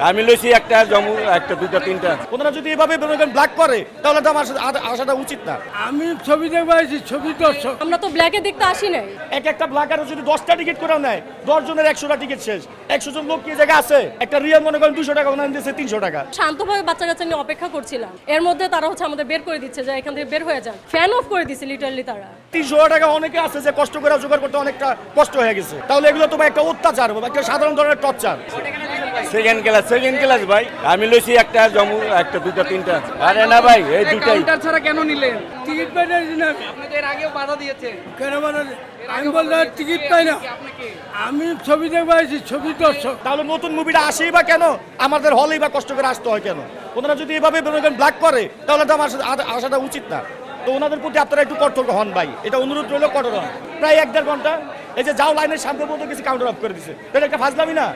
আমি লইছি একটা জমু একটা দুইটা তিনটা। ওনারা যদি এভাবে ব্ল্যাক করে তাহলে তো আমার আসাটা উচিত না। আমি ছবি দেখবো আইছি, ছবি দর্শক। আমরা তো ব্ল্যাকে দেখতে আসি নাই। একটা ব্ল্যাকারও যদি 10টা টিকিট করে নেয়, 10 জনের 100টা টিকিট শেষ। 100 জন লোক কি জায়গা আছে? একটা রিয়াল মনে করেন 200 টাকা, ওনারা দিয়েছে 300 টাকা। শান্তভাবে বাচ্চা কাচ্চা নিয়ে অপেক্ষা করছিলাম, এর মধ্যে তারা হচ্ছে আমাদের বের করে দিচ্ছে যে এখান থেকে বের হয়ে যান। ফ্যান অফ করে দিচ্ছে লিটারালি তারা। 300 টাকা অনেকে আছে যে কষ্ট করে জোগাড় করতে অনেকটা কষ্ট হয়ে গেছে, তাহলে এগুলো তো ভাই একটা অত্যাচার, একটা সাধারণ ধরনের টর্চার। সেকেন্ড ক্লাস ভাই, আমি লইছি একটা জমু একটা দুইটা তিনটা। আরে না ভাই, এই দুইটাই। কাউন্টার ছাড়া কেন নিলেন? টিকিট পাই না। আপনি তো এর আগেও বাধা দিয়েছেন। কেন বাধা? আমি বললাম টিকিট পাই না। আমি ছবি দেখবো আইছি, ছবি দর্শক। তাহলে নতুন মুভিটা আসেই বা কেন? আমাদের হলেই বা কষ্ট করে আসতে হয় কেন? ওনারা যদি এভাবে ব্ল্যাক করে তাহলে তো আমার আসাটা উচিত না। তো ওনাদের প্রতি আপনারা একটু কঠোর হন ভাই, এটা অনুরোধ রইল, কঠোর হন। প্রায় 1-1.5 ঘন্টা এই যে যাও লাইনের সামনে পর্যন্ত কিছু কাউন্টার অফ করে দিচ্ছে, এটা একটা ফাজলামি না?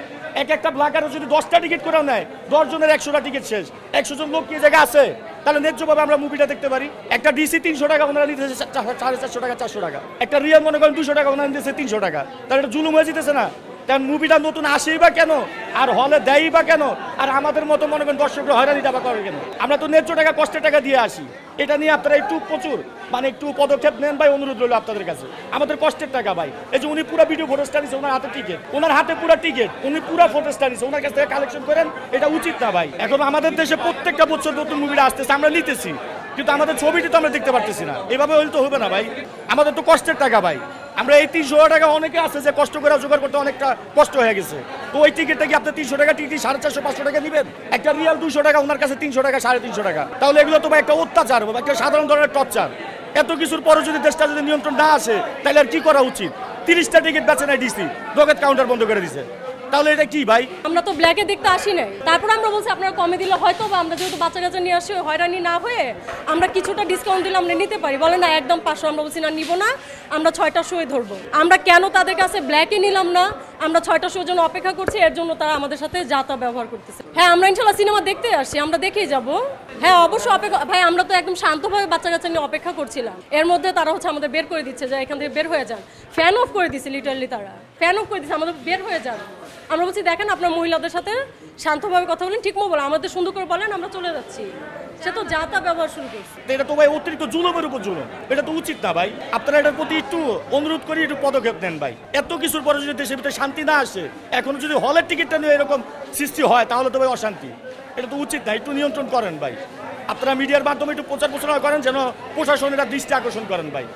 একটা ব্ল্যাকারও যদি 10টা টিকিট করে নেয়, 10 জনের 100টা টিকিট শেষ। 100 জন লোক কি জায়গা আছে? তাহলে ন্যায্যভাবে আমরা মুভিটা দেখতে পারি। একটা ডিসি 300 টাকা, ওনারা নিতেছে 450 টাকা, 400 টাকা। একটা রিয়াল মনে করেন 200 টাকা, ওনারা নিতেছে 300 টাকা। তাহলে এটা জুলুম হয়ে যেতেছে না? কারণ মুভিটা নতুন আসেই বা কেন, আর হলে দেয়ই বা কেন, আর আমাদের মতো মনে করেন দর্শকরা হয়রানিটা বা করে কেন? আমরা তো ন্যায্য টাকা, কষ্টের টাকা দিয়ে আসি। এটা নিয়ে আপনারা একটু প্রচুর একটু পদক্ষেপ নেন ভাই, অনুরোধ রইল আপনাদের কাছে। আমাদের কষ্টের টাকা ভাই। এই যে উনি পুরো ভিডিও ফটোস্টা নিচ্ছে, ওনার হাতে টিকিট, ওনার হাতে পুরো টিকিট, উনি পুরো ফটোস্টা নিচ্ছে, ওনার কাছ থেকে কালেকশন করেন, এটা উচিত না ভাই। এখন আমাদের দেশে প্রত্যেকটা বছর নতুন মুভিটা আসতেছে, আমরা নিতেছি, কিন্তু আমাদের ছবিটি তো আমরা দেখতে পারতেছি না। এভাবে হলে তো হবে না ভাই, আমাদের তো কষ্টের টাকা ভাই। আমরা এই 300 টাকা অনেকে আছে যে কষ্ট করে জোগাড় করতে অনেকটা কষ্ট হয়ে গেছে, তো ওই টিকিটটা কি আপনি 300 টাকা টিকিট 450-500 টাকা নেবেন? একটা রিয়াল 200 টাকা, ওনার কাছে 300 টাকা, 350 টাকা। তাহলে এগুলো তো ভাই একটা অত্যাচার, একটা সাধারণ ধরনের টর্চার। এত কিছুর পরে যদি দেশটা যদি নিয়ন্ত্রণ না আসে, তাহলে আর কি করা উচিত? 30টা টিকিট বেচে নাই ডিসি, ডকেট কাউন্টার বন্ধ করে দিছে, তাহলে এটা কি ভাই? আমরা তো ব্ল্যাকে দেখতে আসি নাই। তারপর আমরা বলছি আপনারা কমে দিলে হয়তো বা আমরা যেহেতু বাচ্চা কাচ্চা নিয়ে আসি, হয়রানি না হয়ে আমরা কিছুটা ডিসকাউন্ট দিলে আমরা নিতে পারি। বলে না একদম 500, আমরা বলছি না নিব না, আমরা 6টা শোয়ে ধরবো। আমরা কেন তাদের কাছে ব্ল্যাকে নিলাম না? আমরা 6টা শোর জন্য অপেক্ষা করছি, এর জন্য তারা আমাদের সাথে যাতা ব্যবহার করতেছে। হ্যাঁ, আমরা ইনশাল্লাহ সিনেমা দেখতে আসছি, আমরা দেখেই যাব। হ্যাঁ অবশ্যই অপেক্ষা ভাই, আমরা তো একদম শান্তভাবে বাচ্চা কাচ্চা নিয়ে অপেক্ষা করছিলাম, এর মধ্যে তারা হচ্ছে আমাদের বের করে দিচ্ছে যে এখান থেকে বের হয়ে যান। ফ্যান অফ করে দিচ্ছে লিটারালি তারা, ফ্যান অফ করে দিচ্ছে, আমাদের বের হয়ে যান। আমরা বলছি দেখেন আপনার মহিলাদের সাথে শান্তভাবে কথা বলেন, ঠিক মতো বলেন, আমাদের সুন্দর করে বলেন, আমরা চলে যাচ্ছি। সে তো যাতা ব্যবহার শুরু করছে। এটা তো ভাই অতিরিক্ত জুলুমের উপর জুলুম, এটা তো উচিত না ভাই। আপনারা এটার প্রতি একটু অনুরোধ করি, একটু পদক্ষেপ নেন ভাই। এত কিছুর পরে যদি দেশের ভিতরে শান্তি না আসে, এখনো যদি হলের টিকিটটা নিয়ে এরকম সৃষ্টি হয়, তাহলে তো ভাই অশান্তি। এটা তো উচিত না, একটু নিয়ন্ত্রণ করেন ভাই। আপনারা মিডিয়ার মাধ্যমে একটু প্রচার প্রচারণা করেন, যেন প্রশাসনের দৃষ্টি আকর্ষণ করেন ভাই।